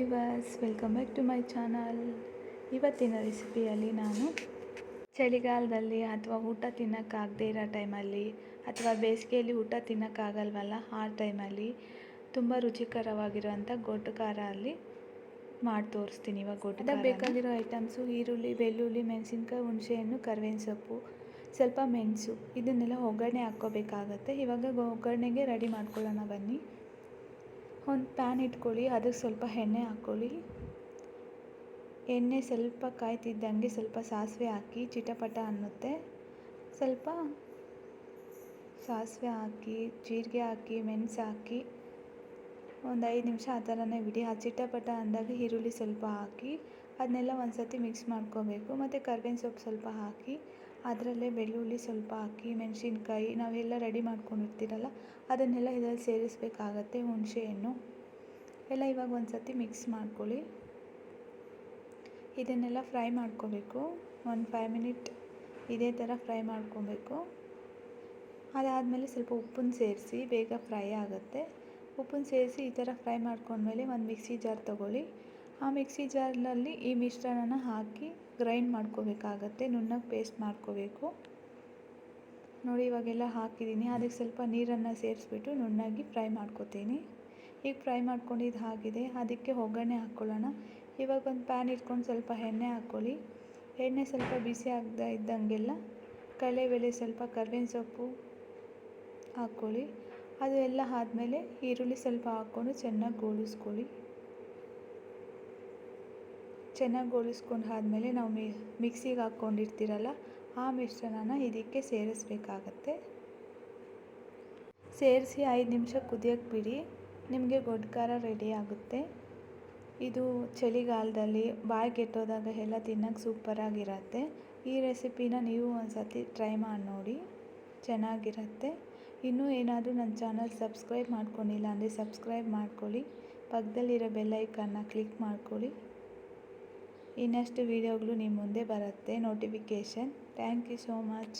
Viewers, welcome back to my channel. ಇವತ್ತಿನ ರೆಸಿಪಿಯಲ್ಲಿ ನಾನು ಚಳಿಗಾಲದಲ್ಲಿ ಅಥವಾ ಊಟ ತಿನ್ನೋಕ್ಕಾಗದೇ ಇರೋ ಟೈಮಲ್ಲಿ ಅಥವಾ ಬೇಸಿಗೆಯಲ್ಲಿ ಊಟ ತಿನ್ನೋಕ್ಕಾಗಲ್ವಲ್ಲ ಆ ಟೈಮಲ್ಲಿ ತುಂಬ ರುಚಿಕರವಾಗಿರುವಂಥ ಗೊಡ್ಡು ಖಾರ ಅಲ್ಲಿ ಮಾಡಿ ತೋರಿಸ್ತೀನಿ. ಇವಾಗ ಗೊಡ್ಡು ಬೇಕಾಗಿರೋ ಐಟಮ್ಸು ಈರುಳ್ಳಿ, ಬೆಳ್ಳುಳ್ಳಿ, ಮೆಣಸಿನ್ಕಾಯಿ, ಹುಣಸೆಹಣ್ಣು, ಕರಿಬೇವಿನ ಸೊಪ್ಪು, ಸ್ವಲ್ಪ ಮೆಣಸು, ಇದನ್ನೆಲ್ಲ ಒಗ್ಗರಣೆ ಹಾಕ್ಕೋಬೇಕಾಗತ್ತೆ. ಇವಾಗ ಒಗ್ಗರಣೆಗೆ ರೆಡಿ ಮಾಡ್ಕೊಳ್ಳೋಣ ಬನ್ನಿ. ಒಂದು ಪ್ಯಾನ್ ಇಟ್ಕೊಳ್ಳಿ, ಅದಕ್ಕೆ ಸ್ವಲ್ಪ ಎಣ್ಣೆ ಹಾಕ್ಕೊಳ್ಳಿ. ಎಣ್ಣೆ ಸ್ವಲ್ಪ ಕಾಯ್ತಿದ್ದಂಗೆ ಸ್ವಲ್ಪ ಸಾಸಿವೆ ಹಾಕಿ ಚಿಟಪಟ ಅನ್ನುತ್ತೆ. ಸ್ವಲ್ಪ ಸಾಸಿವೆ ಹಾಕಿ, ಜೀರಿಗೆ ಹಾಕಿ, ಮೆಣಸು ಹಾಕಿ ಒಂದು 5 ನಿಮಿಷ ಆ ಥರನೇ ಬಿಡಿ. ಆ ಚಿಟಪಟ ಅಂದಾಗ ಈರುಳ್ಳಿ ಸ್ವಲ್ಪ ಹಾಕಿ ಅದನ್ನೆಲ್ಲ ಒಂದು ಸತಿ ಮಿಕ್ಸ್ ಮಾಡ್ಕೋಬೇಕು. ಮತ್ತು ಕರ್ಬೇವಿನ ಸೊಪ್ಪು ಸ್ವಲ್ಪ ಹಾಕಿ ಅದರಲ್ಲೇ ಬೆಳ್ಳುಳ್ಳಿ ಸ್ವಲ್ಪ ಹಾಕಿ, ಮೆಣಸಿನ್ಕಾಯಿ ನಾವೆಲ್ಲ ರೆಡಿ ಮಾಡ್ಕೊಂಡಿರ್ತೀರಲ್ಲ ಅದನ್ನೆಲ್ಲ ಇದರಲ್ಲಿ ಸೇರಿಸಬೇಕಾಗತ್ತೆ. ಹುಣಸೆಹಣ್ಣು ಎಲ್ಲ ಇವಾಗ ಒಂದು ಸತಿ ಮಿಕ್ಸ್ ಮಾಡ್ಕೊಳ್ಳಿ. ಇದನ್ನೆಲ್ಲ ಫ್ರೈ ಮಾಡ್ಕೋಬೇಕು. ಒಂದು 5 ಮಿನಿಟ್ ಇದೇ ಥರ ಫ್ರೈ ಮಾಡ್ಕೊಬೇಕು. ಅದಾದಮೇಲೆ ಸ್ವಲ್ಪ ಉಪ್ಪನ್ನು ಸೇರಿಸಿ, ಬೇಗ ಫ್ರೈ ಆಗುತ್ತೆ. ಉಪ್ಪನ್ನು ಸೇರಿಸಿ ಈ ಥರ ಫ್ರೈ ಮಾಡ್ಕೊಂಡ್ಮೇಲೆ ಒಂದು ಮಿಕ್ಸಿ ಜಾರ್ ತೊಗೊಳ್ಳಿ. ಆ ಮಿಕ್ಸಿ ಜಾರ್ನಲ್ಲಿ ಈ ಮಿಶ್ರಣನ ಹಾಕಿ ಗ್ರೈಂಡ್ ಮಾಡ್ಕೋಬೇಕಾಗತ್ತೆ. ನುಣ್ಣಗೆ ಪೇಸ್ಟ್ ಮಾಡ್ಕೋಬೇಕು. ನೋಡಿ ಇವಾಗೆಲ್ಲ ಹಾಕಿದ್ದೀನಿ. ಅದಕ್ಕೆ ಸ್ವಲ್ಪ ನೀರನ್ನು ಸೇರಿಸ್ಬಿಟ್ಟು ನುಣ್ಣಗೆ ಫ್ರೈ ಮಾಡ್ಕೋತೀನಿ. ಈಗ ಫ್ರೈ ಮಾಡ್ಕೊಂಡಿದ್ದು ಆಗಿದೆ. ಅದಕ್ಕೆ ಒಗ್ಗರಣೆ ಹಾಕ್ಕೊಳ್ಳೋಣ. ಇವಾಗ ಒಂದು ಪ್ಯಾನ್ ಇಟ್ಕೊಂಡು ಸ್ವಲ್ಪ ಎಣ್ಣೆ ಹಾಕ್ಕೊಳ್ಳಿ. ಎಣ್ಣೆ ಸ್ವಲ್ಪ ಬಿಸಿ ಆಗದ ಇದ್ದಂಗೆಲ್ಲ ಕಡಲೆಬೇಳೆ, ಸ್ವಲ್ಪ ಕರ್ಬೇವಿನ ಸೊಪ್ಪು ಹಾಕ್ಕೊಳ್ಳಿ. ಅದು ಎಲ್ಲ ಆದಮೇಲೆ ಈರುಳ್ಳಿ ಸ್ವಲ್ಪ ಹಾಕ್ಕೊಂಡು ಚೆನ್ನಾಗಿ ಗೋಳಿಸ್ಕೊಳ್ಳಿ. ಚೆನ್ನಾಗಿ ಗೋಳಿಸ್ಕೊಂಡು ಆದಮೇಲೆ ನಾವು ಮಿಕ್ಸಿಗೆ ಹಾಕ್ಕೊಂಡಿರ್ತೀರಲ್ಲ ಆ ಮಿಶ್ರಣನ ಇದಕ್ಕೆ ಸೇರಿಸ್ಬೇಕಾಗತ್ತೆ. ಸೇರಿಸಿ 5 ನಿಮಿಷ ಕುದಿಯೋಕ್ಕೆ ಬಿಡಿ. ನಿಮಗೆ ಗೊಡ್ಡು ಖಾರ ರೆಡಿ ಆಗುತ್ತೆ. ಇದು ಚಳಿಗಾಲದಲ್ಲಿ ಬಾಯಿಗೆ ಎಟ್ಟೋದಾಗ ಎಲ್ಲ ತಿನ್ನೋಕ್ಕೆ ಸೂಪರಾಗಿರುತ್ತೆ. ಈ ರೆಸಿಪಿನ ನೀವು ಒಂದು ಸತಿ ಟ್ರೈ ಮಾಡಿ ನೋಡಿ, ಚೆನ್ನಾಗಿರುತ್ತೆ. ಇನ್ನೂ ಏನಾದರೂ ನನ್ನ ಚಾನಲ್ ಸಬ್ಸ್ಕ್ರೈಬ್ ಮಾಡ್ಕೊಂಡಿಲ್ಲ ಅಂದರೆ ಸಬ್ಸ್ಕ್ರೈಬ್ ಮಾಡ್ಕೊಳ್ಳಿ. ಪಕ್ಕದಲ್ಲಿರೋ ಬೆಲ್ ಐಕಾನ್ನ ಕ್ಲಿಕ್ ಮಾಡ್ಕೊಳ್ಳಿ. ಇನ್ನಷ್ಟು ವೀಡಿಯೋಗಳು ನಿಮ್ಮ ಮುಂದೆ ಬರುತ್ತೆ notification. Thank you so much.